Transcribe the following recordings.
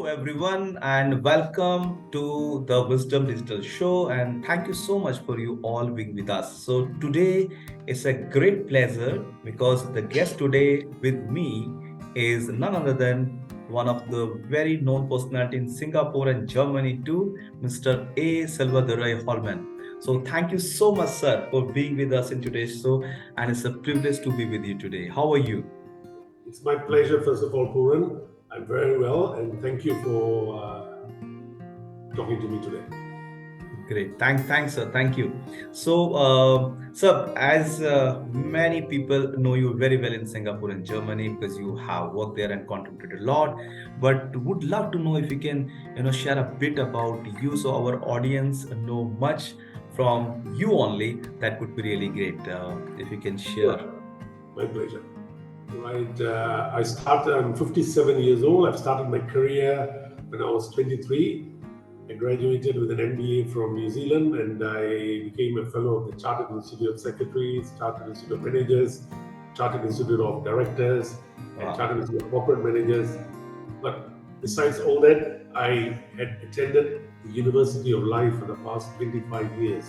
everyone, and welcome to the Wisdom Digital Show. And thank you so much for you all being with us. So, today is a great pleasure because the guest today with me is none other than one of the very known personality in Singapore and Germany too, Mr. A Selvadurai Holman. So, thank you so much, sir, for being with us in today's show. And it's a privilege to be with you today. How are you? It's my pleasure, first of all, Puran. I'm very well, and thank you for talking to me today. Great. Thanks, sir. Thank you. So, sir, as many people know you very well in Singapore and Germany because you have worked there and contributed a lot, but would love to know if you can, share a bit about you so our audience know much from you only. That would be really great if you can share. Sure. My pleasure. Right. I'm 57 years old. I've started my career when I was 23. I graduated with an MBA from New Zealand, and I became a fellow of the Chartered Institute of Secretaries, Chartered Institute of Managers, Chartered Institute of Directors, and Chartered Institute of Corporate Managers. But besides all that, I had attended the University of Life for the past 25 years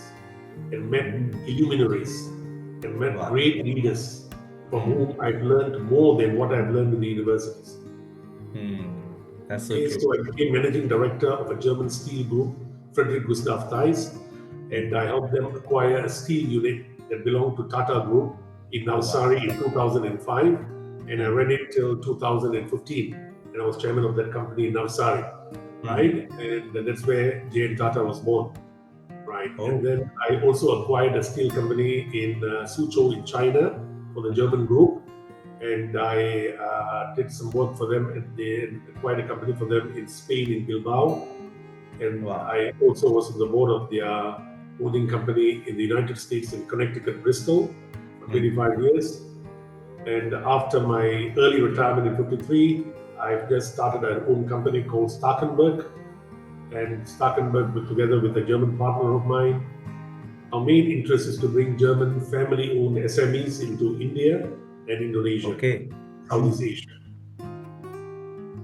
and met illuminaries and met great leaders from whom I've learned more than what I've learned in the universities. That's so Okay, true. so I became managing director of a German steel group, Frederick Gustav Theis, and I helped them acquire a steel unit that belonged to Tata Group in Navsari in 2005, and I ran it till 2015, and I was chairman of that company in Navsari, right? And that's where J.N. Tata was born, right? And then I also acquired a steel company in Suzhou in China for the German group, and I did some work for them, and they acquired a company for them in Spain, in Bilbao. And I also was on the board of their holding company in the United States in Connecticut, Bristol, for 25 years. And after my early retirement in 53, I've just started our own company called Starkengburg. And Starkengburg, together with a German partner of mine, our main interest is to bring German family-owned SMEs into India and Indonesia, Southeast Asia.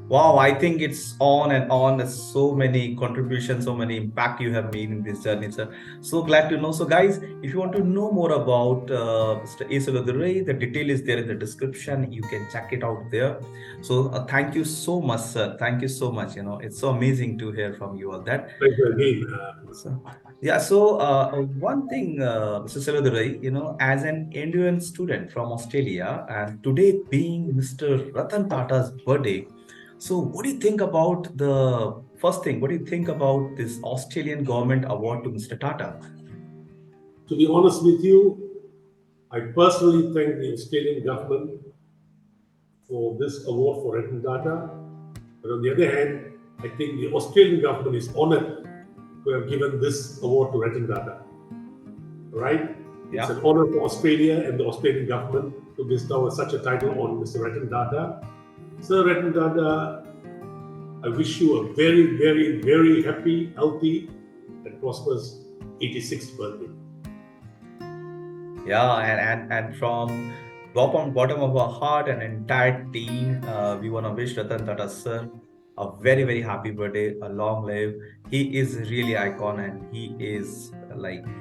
Wow, I think it's on and on. There's so many contributions, so many impact you have made in this journey, sir. So glad to know. So, guys, if you want to know more about Mr. A Selvadurai, the detail is there in the description. You can check it out there. So, thank you so much, sir. Thank you so much. It's so amazing to hear from you all that. Thank you again. One thing, Mr. Selvadurai, as an Indian student from Australia, and today being Mr. Ratan Tata's birthday. So, what do you think about the first thing? What do you think about this Australian government award to Mr. Tata? To be honest with you, I personally thank the Australian government for this award for Ratan Tata. But on the other hand, I think the Australian government is honored to have given this award to Ratan Tata. Right? It's an honor for Australia and the Australian government to bestow such a title on Mr. Ratan Tata. Sir Ratan Tata, I wish you a very, very, very happy, healthy, and prosperous 86th birthday. Yeah, and from bottom of our heart and entire team, we want to wish Ratan Tata sir a very, very happy birthday, a long life. He is really icon, and he is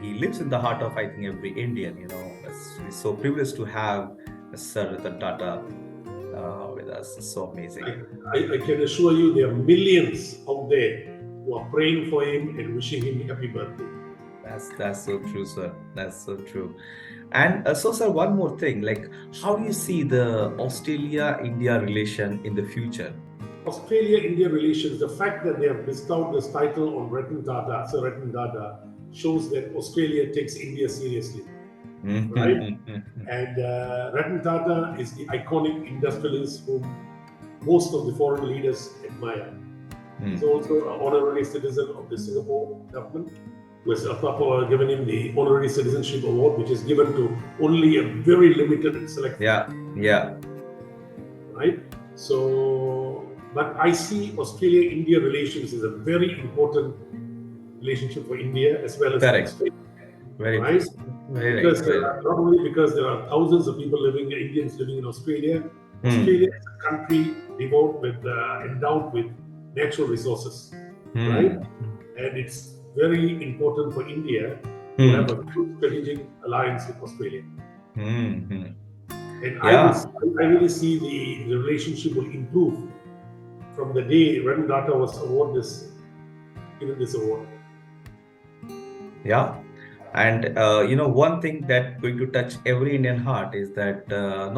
he lives in the heart of I think every Indian. We're so privileged to have Sir Ratan Tata with us. It's so amazing. I can assure you there are millions out there who are praying for him and wishing him happy birthday. That's so true, sir. That's so true. And so, sir, one more thing. How do you see the Australia-India relation in the future? Australia-India relations, the fact that they have bestowed this title on Ratan Tata, Sir Ratan Tata, shows that Australia takes India seriously. Right? And Ratan Tata is the iconic industrialist whom most of the foreign leaders admire. He's also an honorary citizen of the Singapore government, who has given him the honorary citizenship award, which is given to only a very limited and select. Yeah. Right? So, but I see Australia-India relations as a very important relationship for India as well as Australia. Right? Because not only because there are thousands of Indians living in Australia. Australia is a country endowed with natural resources, right? Hmm. And it's very important for India to Hmm. have a good strategic alliance with Australia. Hmm. Hmm. And Yeah. I really see the relationship will improve from the day Ratan Tata was given this award. Yeah. And one thing that going to touch every Indian heart is that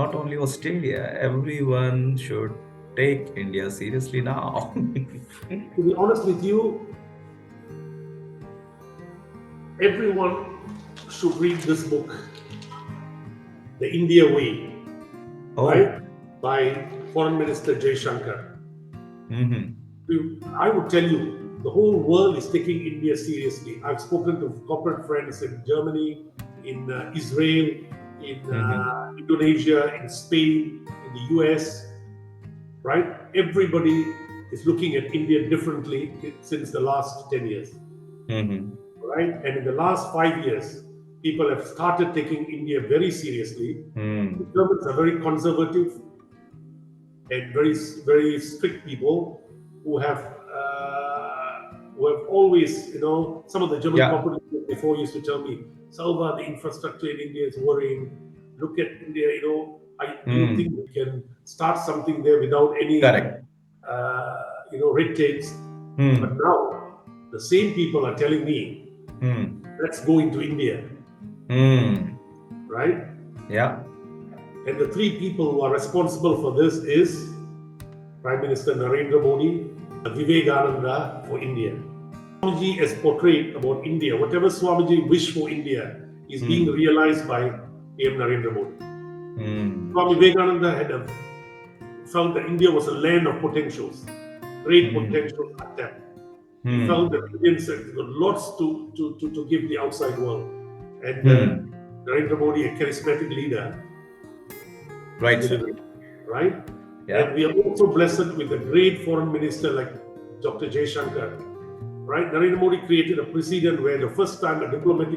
not only Australia, everyone should take India seriously now. To be honest with you, everyone should read this book, The India Way, right? Oh. By Foreign Minister Jay Shankar. Hmm. I would tell you, the whole world is taking India seriously. I've spoken to corporate friends in Germany, in Israel, in Hmm. Indonesia, in Spain, in the US, right? Everybody is looking at India differently since the last 10 years, Hmm. right? And in the last 5 years, people have started taking India very seriously. The Hmm. Germans are very conservative and very strict people who have always, some of the German Yeah. corporate leaders before used to tell me, Salva, the infrastructure in India is worrying. Look at India, do you think Hmm. we can start something there without any, Correct. red tapes? But Hmm. now the same people are telling me, Hmm. let's go into India, Hmm. right? Yeah. And the three people who are responsible for this is Prime Minister Narendra Modi, Vivekananda for India. Swamiji has portrayed about India, whatever Swamiji wished for India is being Hmm. realized by PM Narendra Modi. Hmm. Swami Vivekananda felt that India was a land of potentials, great Hmm. potentials are tapped. He felt Hmm. that Indians had got lots to give the outside world. And Hmm. Narendra Modi, a charismatic leader, is Right, sir. delivering, right? And Yeah. we are also blessed with a great foreign minister like Dr. Jaishankar, right? Narendra Modi created a precedent where the first time a diplomat,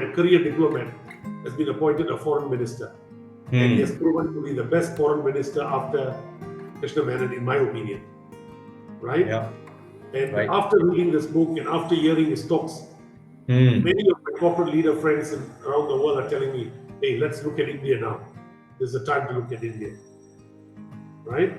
a career diplomat, has been appointed a foreign minister. And he has Hmm. proven to be the best foreign minister after Krishna Menon, in my opinion, right? Yeah. And Right. after reading this book and after hearing his talks, Hmm. many of my corporate leader friends around the world are telling me, hey, let's look at India now. There's a time to look at India, right?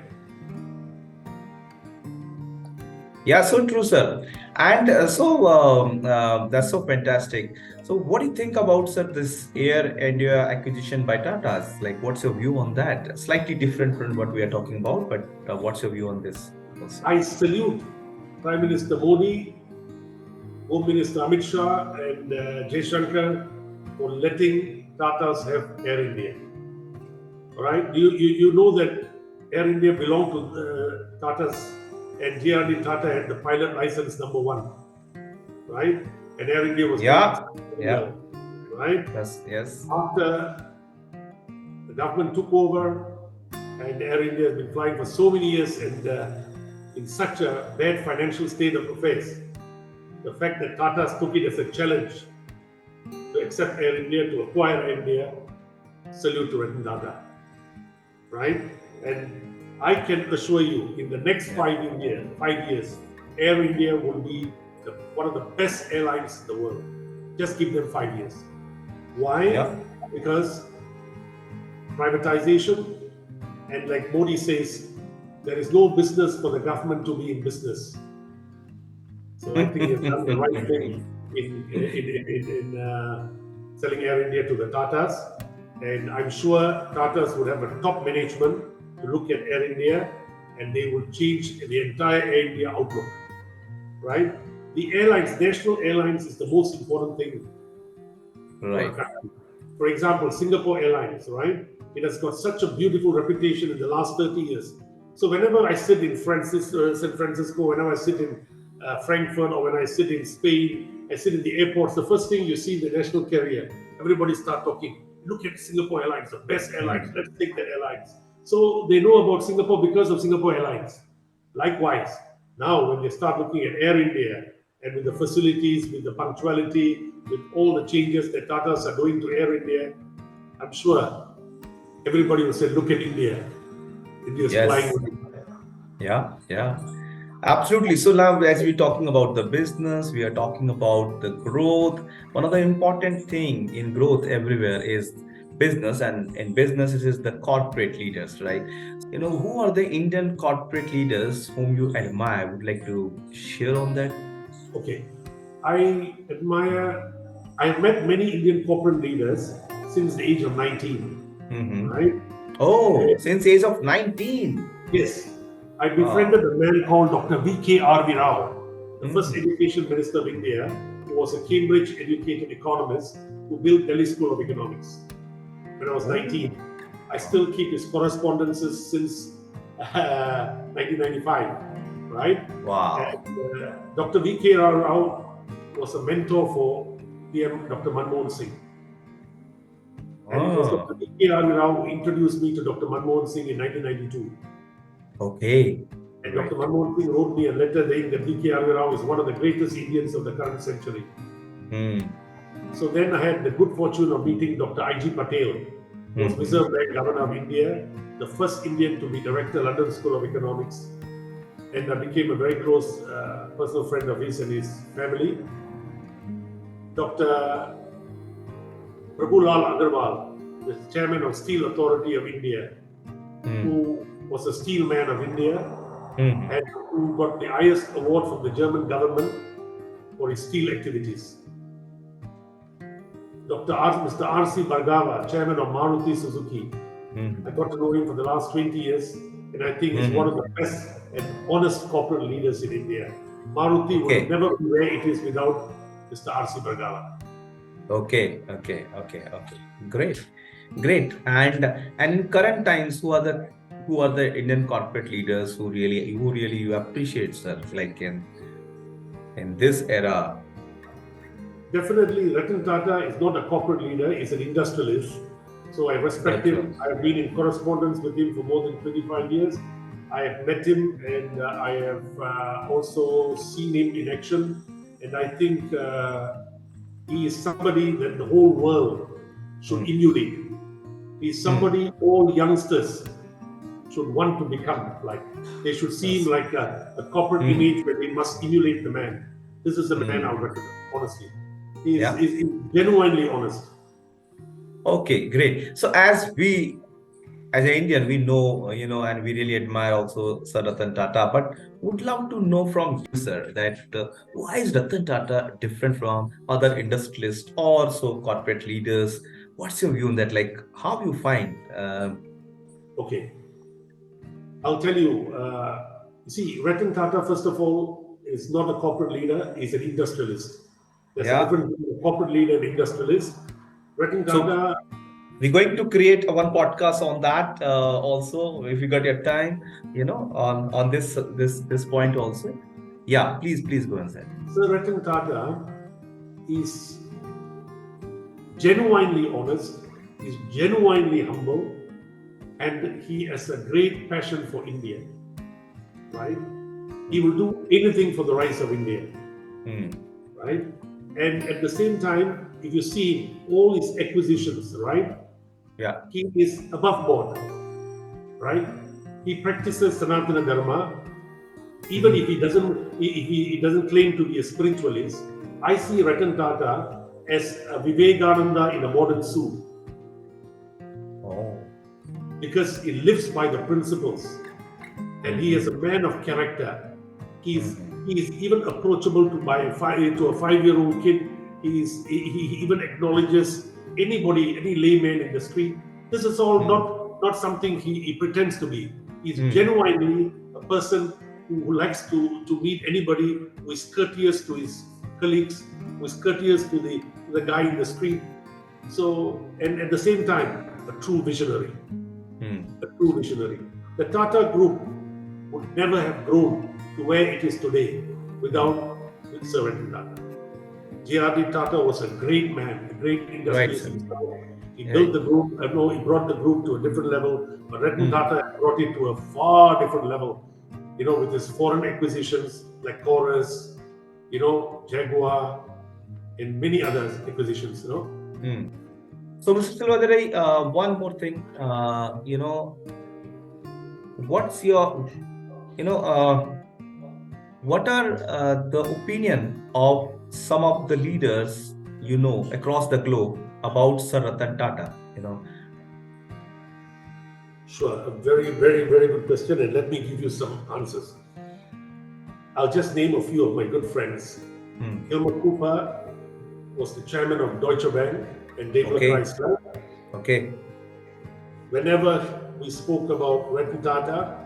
Yeah, so true, sir. And that's so fantastic. So, what do you think about, sir, this Air India acquisition by Tata's? Like, what's your view on that? Slightly different from what we are talking about, but what's your view on this also? I salute Prime Minister Modi, Home Minister Amit Shah, and Jaishankar for letting Tatas have Air India. All right, you know that Air India belonged to Tatas, and JRD Tata had the pilot license number one, right? And Air India was doing Yeah. extremely Yeah. well, right? Yes. Yes. After the government took over, and Air India has been flying for so many years, and in such a bad financial state of affairs, the fact that Tata took it as a challenge to accept Air India, to acquire Air India, salute to Ratan Tata, right? And I can assure you, in the next Yeah. 5 years, Air India will be one of the best airlines in the world. Just give them 5 years. Why? Yeah. Because privatization, and like Modi says, there is no business for the government to be in business. So I think he has done the right thing in selling Air India to the Tatas, and I'm sure Tatas would have a top management to look at Air India, and they will change the entire Air India outlook. Right? The airlines, national airlines, is the most important thing for a Right. country. For example, Singapore Airlines, right? It has got such a beautiful reputation in the last 30 years. So whenever I sit in San Francisco, whenever I sit in Frankfurt, or when I sit in Spain, I sit in the airports, the first thing you see the national carrier, everybody start talking. Look at Singapore Airlines, the best airlines. Hmm. Let's take that airlines. So they know about Singapore because of Singapore Airlines. Likewise, now when they start looking at Air India, and with the facilities, with the punctuality, with all the changes that Tatas are doing to Air India, I'm sure everybody will say, look at India. India is flying. Yes. Yeah. Yeah. Absolutely. So now, as we're talking about the business, we are talking about the growth. One of the important thing in growth everywhere is business, and in business, it is the corporate leaders, right? Who are the Indian corporate leaders whom you admire? Would like to share on that? Okay. I admire, I've met many Indian corporate leaders since the age of 19, Mm-hmm. right? Oh, And since age of 19. yes, I befriended Wow. a man called Dr. V.K.R.V. Rao, the first Mm-hmm. education minister of India, who was a Cambridge educated economist who built Delhi School of Economics. When I was Oh, 19, I still keep his correspondences since 1995, right? wow. And Dr. V.K. Rao was a mentor for PM Dr. Manmohan Singh. And it was Dr. Oh, V.K. Rao who introduced me to Dr. Manmohan Singh in 1992. okay. And Dr. Great. Manmohan Singh wrote me a letter saying that V.K. Rao is one of the greatest Indians of the current century. Hmm. So then I had the good fortune of meeting Dr. I.G. Patel, who was Mm-hmm. Reserve Bank Governor of India, the first Indian to be Director London School of Economics. And I became a very close personal friend of his and his family. Dr. Prabhulal Agarwal, the chairman of Steel Authority of India, Hmm. who was a steel man of India Hmm. and who got the highest award from the German government for his steel activities. Mr. R.C. Bhargava, chairman of Maruti Suzuki. I Hmm. got to know him for the last 20 years, and I think he's one of the Hmm. best and honest corporate leaders in India. Maruti would Okay. never be where it is without Mr. R.C. Bhargava. Okay. Great. Great. And in current times, who are the Indian corporate leaders who really you appreciate, sir, like in this era? Definitely, Ratan Tata is not a corporate leader, he's an industrialist. So I respect That's right. him. I've been in correspondence with him for more than 25 years. I have met him and I have also seen him in action. And I think he is somebody that the whole world should Hmm. emulate. He is Hmm. somebody all youngsters should want to become like. They should see him Yes. like a corporate Hmm. image where they must emulate the man. This is the man I would Hmm. recommend, honestly. He is, Yeah. is genuinely honest. Okay, great. So as an Indian, we know, and we really admire also Sir Ratan Tata, but would love to know from you, sir, that why is Ratan Tata different from other industrialists or so corporate leaders? What's your view on that? Like, how you find? Okay, I'll tell you. You see, Ratan Tata, first of all, is not a corporate leader, he's an industrialist. There's a Yeah. difference between a corporate leader and industrialist. Ratan So Tata, we're going to create one podcast on that also, if you got your time, on this point also. Yeah, please go ahead. Sir Ratan Tata is genuinely honest, is genuinely humble, and he has a great passion for India, right? He will do anything for the rise of India, Hmm. right? And at the same time, if you see all his acquisitions, right, Yeah. he is above board, right? He practices Sanatana Dharma, even if Hmm. he doesn't claim to be a spiritualist. I see Ratan Tata as a Vivekananda in a modern suit Oh. because he lives by the principles and he is a Hmm. man of character. Hmm. He is even approachable to a 5-year-old kid. He even acknowledges anybody, any layman in the street. This is all Hmm. not something he pretends to be. He's Hmm. genuinely a person who likes to meet anybody, who is courteous to his colleagues, who is courteous to the guy in the street. So, and at the same time, a true visionary, Hmm. a true visionary. The Tata Group would never have grown to where it is today without Sir Ratan Tata. J.R.D. Tata was a great man, a great Right, industrialist sir. himself. He built Right. the group, no, he brought the group to a different level, but Ratan Hmm. Tata brought it to a far different level, with his foreign acquisitions like Chorus, Jaguar, and many other acquisitions. Hmm. So, Mr. Silvadurai, one more thing. What's your, you know, what are the opinion of some of the leaders across the globe about Sir Ratan Tata? Sure, a very, very, very good question, and let me give you some answers. I'll just name a few of my good friends. Hmm. Helmut Cooper was the chairman of Deutsche Bank and Daimler Okay, Chrysler. okay. Whenever we spoke about Ratan Tata,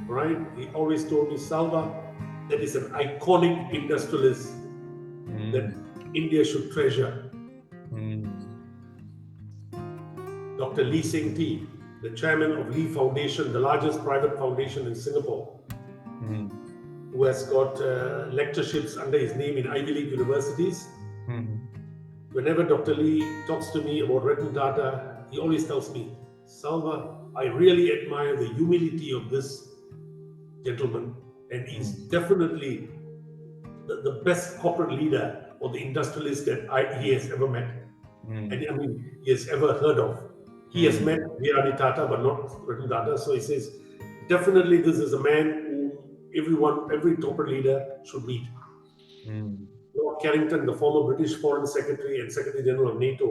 right, he always told me, Salva, that is an iconic industrialist that Hmm. India should treasure. Hmm. Dr. Lee Seng Tee, the chairman of Lee Foundation, the largest private foundation in Singapore, Hmm. who has got lectureships under his name in Ivy League universities. Hmm. Whenever Dr. Lee talks to me about Ratan Tata, he always tells me, Salva, I really admire the humility of this gentleman, and he's Hmm. definitely the best corporate leader or the industrialist that he has ever met. And Hmm. I mean, he has ever heard of. He has met Hmm. Virani Tata, but not Ratan Tata. So he says, definitely this is a man who every corporate leader should meet. Hmm. Lord Carrington, the former British Foreign Secretary and Secretary General of NATO,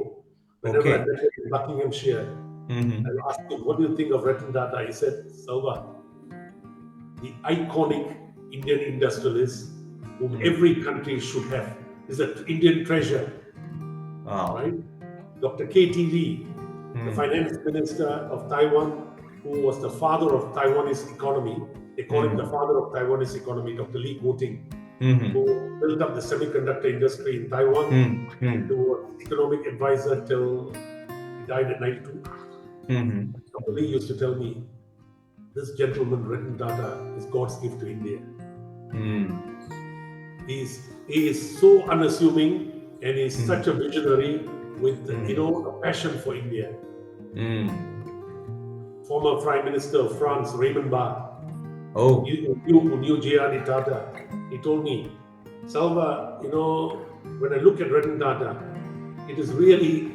whenever I Okay. met him in Buckinghamshire, I Hmm. asked him, what do you think of Ratan Tata? He said, Salva, the iconic Indian industrialist whom Hmm. every country should have. Is an Indian treasure, right? Wow. Dr. K.T. Lee, the Hmm. finance minister of Taiwan, who was the father of Taiwanese economy. They call him the Hmm. father of Taiwanese economy, Dr. Lee Guoting, Hmm. who built up the semiconductor industry in Taiwan, Hmm. and who Hmm. was economic advisor till he died at 92. Hmm. Dr. Lee used to tell me, this gentleman, Ratan Tata, is God's gift to India. Hmm. He is so unassuming, and he's such a Hmm. visionary with Hmm. a passion for India. Hmm. Former Prime Minister of France, Raymond Barre, Oh. who knew J.R.D. Tata, he told me, Salva, when I look at Ratan Tata, is really,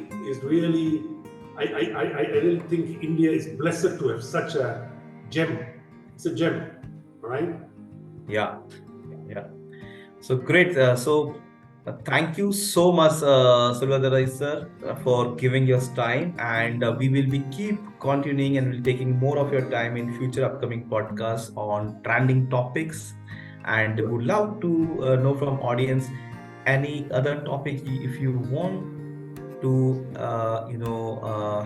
I really think India is blessed to have such a gem. It's a gem, right? Yeah. Yeah. So great. Thank you so much, Selvadurai sir, for giving your time, and we will be keep continuing and we'll taking more of your time in future upcoming podcasts on trending topics, and would love to know from audience any other topic if you want to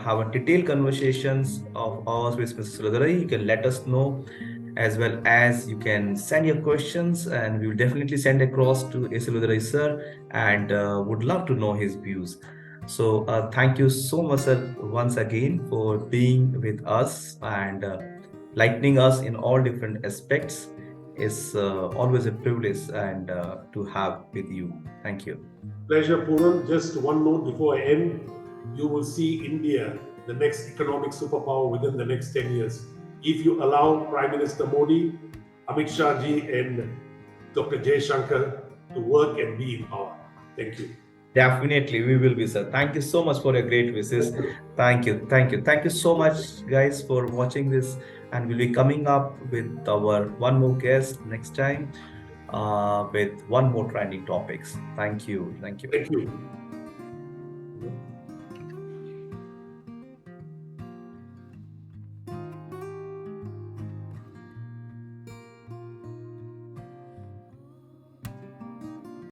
have a detailed conversations of ours with Mr. Selvadurai. You can let us know, as well as you can send your questions, and we will definitely send across to Esiludrai sir, and would love to know his views. So thank you so much, sir, once again for being with us and lightening us in all different aspects. It's always a privilege and to have with you. Thank you. Pleasure, Puran. Just one note before I end. You will see India, the next economic superpower within the next 10 years. If you allow Prime Minister Modi, Amit Shah ji, and Dr. Jay Shankar to work and be in power. Thank you. Definitely, we will be, sir. Thank you so much for your great wishes. Thank you. Thank you. Thank you. Thank you so much, guys, for watching this. And we'll be coming up with our one more guest next time with one more trending topics. Thank you. Thank you. Thank you.